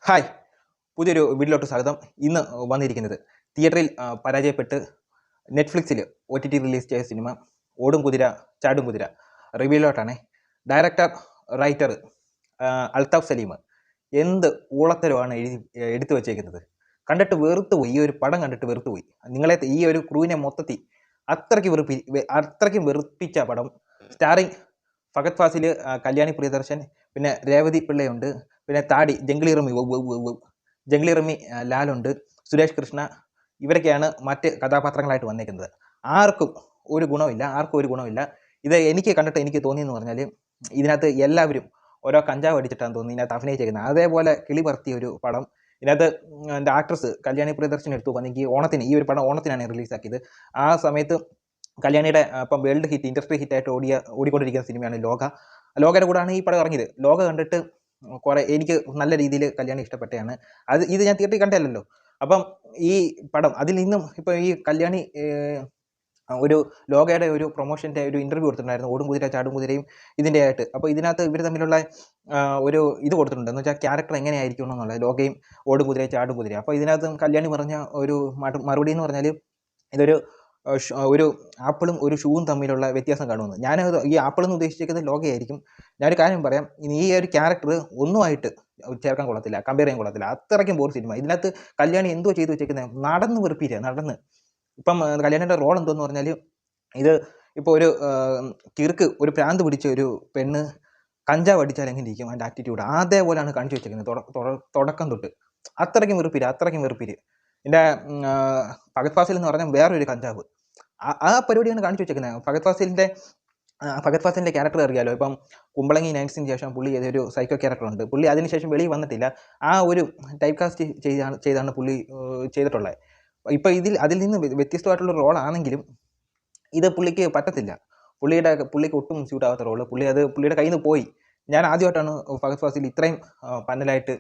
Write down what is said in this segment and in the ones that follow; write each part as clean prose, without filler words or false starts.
Hi, പുതിയൊരു വീഡിയോയിലോട്ട് സ്വാഗതം. ഇന്ന് വന്നിരിക്കുന്നത് തിയേറ്ററിൽ പരാജയപ്പെട്ട് നെറ്റ്ഫ്ലിക്സിൽ OTT റിലീസ് ചെയ്ത സിനിമ ഓടും കുതിര ചാടും കുതിര റിവ്യൂലോട്ടാണ്. ഡയറക്ടർ, റൈറ്റർ അൽതാഫ് സലീം എന്ത് ഊളത്തരമാണ് എടുത്തു വച്ചേക്കുന്നത്. കണ്ടിട്ട് വെറുത്തുപോയി. ഈ ഒരു പടം കണ്ടിട്ട് വെറുത്തുപോയി. നിങ്ങളെ ഈ ഒരു ക്രൂവിനെ മൊത്തത്തിൽ അത്രയ്ക്കും വെറുപ്പിച്ച പടം. സ്റ്റാറിങ് ഫഹദ് ഫാസിൽ, കല്യാണി പ്രിയദർശൻ, പിന്നെ രേവതി പിള്ളയുണ്ട്, പിന്നെ താടി ജംഗ്ലി റമി ലാലുണ്ട്, സുരേഷ് കൃഷ്ണ, ഇവരൊക്കെയാണ് മറ്റ് കഥാപാത്രങ്ങളായിട്ട് വന്നേക്കുന്നത്. ആർക്കും ഒരു ഗുണമില്ല. ഇത് എനിക്ക് കണ്ടിട്ട് എനിക്ക് തോന്നിയെന്ന് പറഞ്ഞാൽ ഇതിനകത്ത് എല്ലാവരും ഓരോ കഞ്ചാവ് അടിച്ചിട്ടാണ് തോന്നി ഇതിനകത്ത് അഭിനയിച്ചേക്കുന്നത്. അതേപോലെ കിളി പറത്തിയ ഒരു പടം. ഇതിനകത്ത് എൻ്റെ ആക്ട്രസ് കല്യാണി പ്രിയദർശൻ എടുത്തു വന്നെങ്കിൽ ഓണത്തിന്, ഈ ഒരു പടം ഓണത്തിനാണ് റിലീസാക്കിയത്. ആ സമയത്ത് കല്യാണിയുടെ ഇപ്പം വേൾഡ് ഹിറ്റ്, ഇൻഡസ്ട്രി ഹിറ്റായിട്ട് ഓടിക്കൊണ്ടിരിക്കുന്ന സിനിമയാണ് ലോകയുടെ കൂടെയാണ് ഈ പടം ഇറങ്ങിയത്. ലോക കണ്ടിട്ട് എനിക്ക് നല്ല രീതിയിൽ കല്യാണി ഇഷ്ടപ്പെട്ടതാണ്. ഇത് ഞാൻ തിയേറ്ററിൽ കണ്ടല്ലോ. അപ്പം ഈ പടം അതിൽ നിന്നും ഇപ്പം ഈ കല്യാണി ഒരു ലോകയുടെ ഒരു പ്രൊമോഷൻ്റെ ഒരു ഇൻ്റർവ്യൂ കൊടുത്തിട്ടുണ്ടായിരുന്നു, ഓടും കുതിര ചാടും കുതിരയും ഇതിൻ്റെ ആയിട്ട്. അപ്പോൾ ഇതിനകത്ത് ഇവർ തമ്മിലുള്ള ഒരു ഇത് കൊടുത്തിട്ടുണ്ട്, എന്ന് വെച്ചാൽ ക്യാരക്ടർ എങ്ങനെയായിരിക്കും എന്നുള്ളത്, ലോകയും ഓടും കുതിര ചാടും കുതിര. അപ്പോൾ ഇതിനകത്ത് കല്യാണി പറഞ്ഞ ഒരു മറുപടി എന്ന് പറഞ്ഞാൽ ഇതൊരു ഒരു ആപ്പിളും ഒരു ഷൂവും തമ്മിലുള്ള വ്യത്യാസം കാണുമെന്ന്. ഞാൻ ഈ ആപ്പിൾ എന്ന് ഉദ്ദേശിച്ചിരിക്കുന്നത് ലോകയായിരിക്കും. ഞാനൊരു കാര്യം പറയാം, ഇനി ഈ ഒരു ക്യാരക്ടർ ഒന്നുമായിട്ട് ചേർക്കാൻ കൊള്ളത്തില്ല, കമ്പയർ ചെയ്യാൻ കൊള്ളത്തില്ല. അത്രയ്ക്കും ബോർ സിനിമ. ഇതിനകത്ത് കല്യാണി എന്തോ ചെയ്ത് വെച്ചേക്കുന്നത്, നടന്ന് വെറുപ്പിക്കുക. ഇപ്പം കല്യാണിയുടെ റോൾ എന്തോന്ന് പറഞ്ഞാൽ, ഇത് ഇപ്പോൾ ഒരു കിറുക്ക്, ഒരു പ്രാന്ത് പിടിച്ച ഒരു പെണ്ണ് കഞ്ചാവ് അടിച്ചാൽ എങ്ങനെ ഇരിക്കും അതിൻ്റെ ആറ്റിറ്റ്യൂഡ്, അതേപോലെയാണ് കാണിച്ചു വെച്ചേക്കുന്നത് തുടക്കം തൊട്ട്. അത്രയ്ക്കും വെറുപ്പിര്. എൻ്റെ ഫഹദ് ഫാസിൽ എന്ന് പറഞ്ഞാൽ വേറൊരു കഞ്ചാവ്, ആ പരിപാടിയാണ് കാണിച്ചു വെച്ചേക്കുന്നത്. ഫഹദ് ഫാസിലിൻ്റെ ക്യാരക്ടർ അറിയാലോ. ഇപ്പം കുമ്പളങ്ങി നൈറ്റ്സിന് ശേഷം പുള്ളി ഏതൊരു സൈക്കോ ക്യാരക്ടറുണ്ട്. പുള്ളി അതിനുശേഷം വെളിയിൽ വന്നിട്ടില്ല. ആ ഒരു ടൈപ്പ് കാസ്റ്റ് ചെയ്താണ് പുള്ളി ചെയ്തിട്ടുള്ളത്. ഇപ്പോൾ അതിൽ നിന്ന് വ്യത്യസ്തമായിട്ടുള്ള റോളാണെങ്കിലും ഇത് പുള്ളിക്ക് പറ്റത്തില്ല. പുള്ളിക്ക് ഒട്ടും സ്യൂട്ട് ആവാത്ത റോള്. പുള്ളിയുടെ കയ്യിൽ നിന്ന് പോയി. ഞാൻ ആദ്യമായിട്ടാണ് ഫഹദ് ഫാസിൽ ഇത്രയും പന്നലായിട്ട്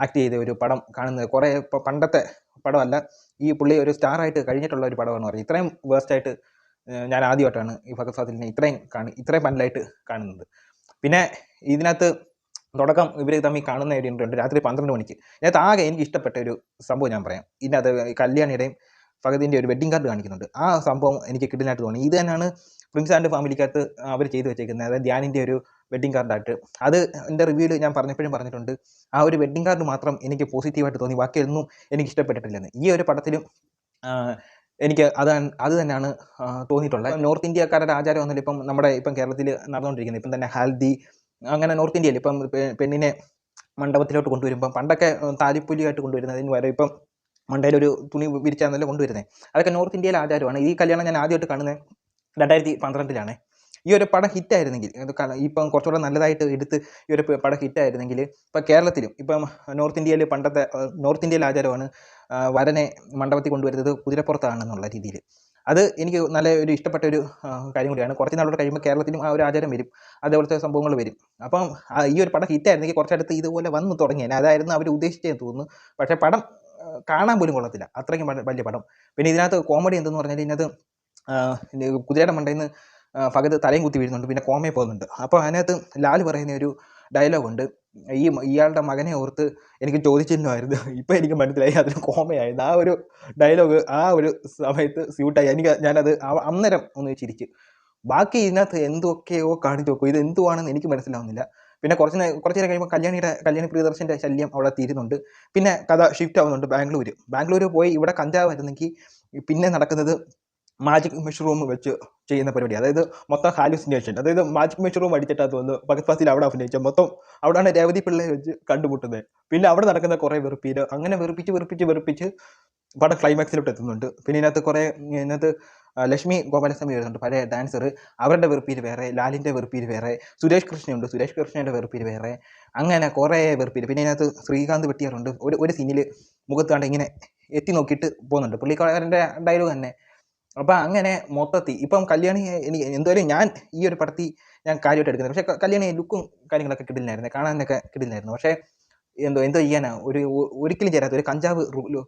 ആക്ട് ചെയ്ത ഒരു പടം കാണുന്നത്. കുറേ ഇപ്പോൾ പണ്ടത്തെ പടമല്ല, ഈ പുള്ളി ഒരു സ്റ്റാറായിട്ട് കഴിഞ്ഞിട്ടുള്ള ഒരു പടമെന്ന് പറയും. ഇത്രയും വേസ്റ്റായിട്ട് ഞാൻ ആദ്യമായിട്ടാണ് ഈ ഫഹദ് ഫാസിലിനെ ഇത്രയും പന്നലായിട്ട് കാണുന്നത്. പിന്നെ ഇതിനകത്ത് തുടക്കം ഇവർ തമ്മിൽ കാണുന്ന ഒരു ഉണ്ട്, രാത്രി 12 മണിക്ക്. ഇതിനകത്ത് ആകെ എനിക്ക് ഇഷ്ടപ്പെട്ട ഒരു സംഭവം ഞാൻ പറയാം. ഇതിനകത്ത് കല്യാണിയുടെയും ഫഹദിൻ്റെ ഒരു വെഡ്ഡിങ് കാർഡ് കാണിക്കുന്നുണ്ട്. ആ സംഭവം എനിക്ക് കിടിലായിട്ട് തോന്നി. ഇത് തന്നെയാണ് പ്രിൻസ് ആൻഡ് ഫാമിലിക്കകത്ത് അവർ ചെയ്തു വെച്ചേക്കുന്നത്. അതായത് ധ്യാനിൻ്റെ ഒരു വെഡ്ഡിങ് കാർഡായിട്ട്. അത് എൻ്റെ റിവ്യൂവിൽ ഞാൻ പറഞ്ഞിട്ടുണ്ട്. ആ ഒരു വെഡ്ഡിങ് കാർഡ് മാത്രം എനിക്ക് പോസിറ്റീവായിട്ട് തോന്നി, ബാക്കിയൊന്നും എനിക്ക് ഇഷ്ടപ്പെട്ടിട്ടില്ലെന്ന്. ഈ ഒരു പടത്തിലും എനിക്ക് അത് തന്നെയാണ് തോന്നിയിട്ടുള്ളത്. നോർത്ത് ഇന്ത്യക്കാരുടെ ആചാരം ഒന്നുമില്ല ഇപ്പം കേരളത്തിൽ നടന്നുകൊണ്ടിരിക്കുന്നത്. ഇപ്പം തന്നെ ഹൽദി, അങ്ങനെ നോർത്ത് ഇന്ത്യയിൽ ഇപ്പം പെണ്ണിനെ മണ്ഡപത്തിലോട്ട് കൊണ്ടുവരുമ്പം പണ്ടൊക്കെ താലിപ്പൊലിയായിട്ട് കൊണ്ടുവരുന്നതിന് വരെ ഇപ്പം മണ്ടയിലൊരു തുണി വിരിച്ചാന്നല്ല കൊണ്ടുവരുന്നത്. അതൊക്കെ നോർത്ത് ഇന്ത്യയിലെ ആചാരമാണ്. ഈ കല്യാണം ഞാൻ ആദ്യമായിട്ട് കാണുന്നത് 2012 ഈ ഒരു പടം ഹിറ്റായിരുന്നെങ്കിൽ, ഇപ്പം കുറച്ചുകൂടെ നല്ലതായിട്ട് എടുത്ത് ഈ ഒരു പടം ഹിറ്റായിരുന്നെങ്കിൽ ഇപ്പം കേരളത്തിലും, ഇപ്പം നോർത്ത് ഇന്ത്യയിലെ ആചാരമാണ് വരനെ മണ്ഡപത്തിൽ കൊണ്ടുവരുന്നത് കുതിരപ്പുറത്താണെന്നുള്ള രീതിയിൽ. അത് എനിക്ക് നല്ല ഒരു ഇഷ്ടപ്പെട്ട ഒരു കാര്യം കൂടിയാണ്. കുറച്ച് നാളോട് കഴിയുമ്പോൾ കേരളത്തിലും ആ ഒരു ആചാരം വരും, അതേപോലത്തെ സംഭവങ്ങൾ വരും. അപ്പം ഈ ഒരു പടം ഹിറ്റായിരുന്നെങ്കിൽ കുറച്ചടുത്ത് ഇതുപോലെ വന്ന് തുടങ്ങിയത്, അതായിരുന്നു അവർ ഉദ്ദേശിച്ചതെന്ന് തോന്നുന്നു. പക്ഷേ പടം കാണാൻ പോലും കൊള്ളത്തില്ല, അത്രയ്ക്കും വലിയ പടം. പിന്നെ ഇതിനകത്ത് കോമഡി എന്തെന്ന് പറഞ്ഞാൽ, ഇതിനകത്ത് കുതിരയുടെ മണ്ടയിൽ നിന്ന് ഫഹദ് തലയും കുത്തി വീഴുന്നുണ്ട്, പിന്നെ കോമയിൽ പോകുന്നുണ്ട്. അപ്പോൾ അതിനകത്ത് ലാൽ പറയുന്ന ഒരു ഡയലോഗുണ്ട്, ഇയാളുടെ മകനെ ഓർത്ത് എനിക്ക് ചോദിച്ചിരുന്നതായിരുന്നു, ഇപ്പം എനിക്ക് മനസ്സിലായി അതിന് കോമയായിരുന്നു. ആ ഒരു ഡയലോഗ് ആ ഒരു സമയത്ത് സ്യൂട്ടായി. ഞാനത് അന്നേരം ഒന്ന് ചിരിച്ച്. ബാക്കി ഇതിനകത്ത് എന്തൊക്കെയോ കാണിച്ചു നോക്കും, ഇത് എന്തുവാണെന്ന് എനിക്ക് മനസ്സിലാവുന്നില്ല. പിന്നെ കുറച്ച് നേരം കഴിയുമ്പോൾ കല്യാണി പ്രിയദർശൻ്റെ ശല്യം അവിടെ തീരുന്നുണ്ട്. പിന്നെ കഥ ഷിഫ്റ്റ് ആവുന്നുണ്ട് ബാംഗ്ലൂർ പോയി ഇവിടെ കഞ്ചാവ് വരുന്നെങ്കിൽ പിന്നെ നടക്കുന്നത് മാജിക് മഷ്റൂം വെച്ച് ചെയ്യുന്ന പരിപാടി. അതായത് മൊത്തം ഹാലുസിനേഷൻ, അതായത് മാജിക് മഷ്റൂം അടിച്ചിട്ടാണ് തോന്നുന്നു ഫഹദ് ഫാസിൽ അവിടെ അഭിനയിച്ച മൊത്തം. അവിടെയാണ് രേവതി പിള്ളയെ വെച്ച് കണ്ടുമുട്ടുന്നത്. പിന്നെ അവിടെ നടക്കുന്ന കുറേ വെറുപ്പീര്, അങ്ങനെ വെറുപ്പിച്ച് പടം ക്ലൈമാക്സിലോട്ട് എത്തുന്നുണ്ട്. പിന്നെ ഇതിനകത്ത് ലക്ഷ്മി ഗോപാലസ്വാമി വരുന്നുണ്ട്, പഴയ ഡാൻസർ. അവരുടെ വെറുപ്പീര് വേറെ, ലാലിൻ്റെ വെറുപ്പീര് വേറെ, സുരേഷ് കൃഷ്ണയുടെ വെറുപ്പീര് വേറെ, അങ്ങനെ കുറേ വെറുപ്പീര്. പിന്നെ ഇതിനകത്ത് ശ്രീകാന്ത് വെട്ടിയാറുണ്ട്. ഒരു സീനിൽ മുഖത്ത് കണ്ട് ഇങ്ങനെ എത്തി നോക്കിയിട്ട് പോകുന്നുണ്ട്, പുള്ളിക്കാരൻ്റെ ഡയലോഗ് തന്നെ. അപ്പം അങ്ങനെ മൊത്തത്തിൽ ഇപ്പം കല്യാണി എന്തായാലും ഞാൻ ഈ ഒരു പടത്തിൽ ഞാൻ കാര്യമായിട്ട് എടുക്കുന്നത്. പക്ഷേ കല്യാണി ലുക്കും കാര്യങ്ങളൊക്കെ കിടിലായിരുന്നു, കാണാനൊക്കെ കിടിലായിരുന്നു. പക്ഷേ എന്തോ ചെയ്യാനാ, ഒരിക്കലും ചേരാത്ത ഒരു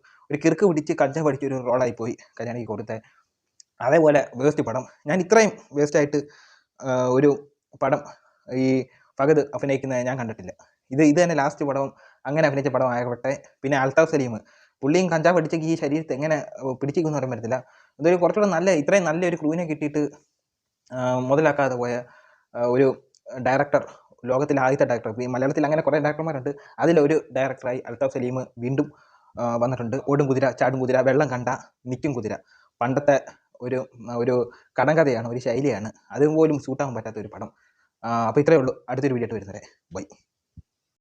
കിറുക്ക് പിടിച്ച് കഞ്ചാവ് അടിച്ച ഒരു റോളായിപ്പോയി കല്യാണിക്ക് കൊടുത്തത്. അതേപോലെ വേസ്റ്റ് പടം. ഞാൻ ഇത്രയും വേസ്റ്റായിട്ട് ഒരു പടം ഈ ഫഹദ് അഭിനയിക്കുന്നത് ഞാൻ കണ്ടിട്ടില്ല. ഇത് തന്നെ ലാസ്റ്റ് പടവും അങ്ങനെ അഭിനയിച്ച പടം ആകട്ടെ. പിന്നെ അൽതാഫ് സലീം, പുള്ളിയും കഞ്ചാവ് അടിച്ചൊക്കെ ഈ ശരീരത്തെ എങ്ങനെ പിടിച്ചിരിക്കുന്നു പറയാൻ പറ്റത്തില്ല. അതൊരു കുറച്ചുകൂടെ നല്ല ഇത്രയും നല്ലൊരു ക്രൂവിനെ കിട്ടിയിട്ട് മുതലാക്കാതെ പോയ ഒരു ഡയറക്ടർ, ലോകത്തിലെ ആദ്യത്തെ ഡയറക്ടർ. ഈ മലയാളത്തിൽ അങ്ങനെ കുറേ ഡയറക്ടർമാരുണ്ട്, അതിലൊരു ഡയറക്ടറായി അൽതാഫ് സലീം വീണ്ടും വന്നിട്ടുണ്ട്. ഓടും കുതിര, ചാടും കുതിര, വെള്ളം കണ്ട, നിൽക്കും കുതിര. പണ്ടത്തെ ഒരു കടങ്കഥയാണ്, ഒരു ശൈലിയാണ്, അതുപോലും സൂട്ടാകാൻ പറ്റാത്ത ഒരു പടം. അപ്പോൾ ഇത്രയേ ഉള്ളൂ. അടുത്തൊരു വീഡിയോ ആയിട്ട് വരുന്നവരെ ബൈ.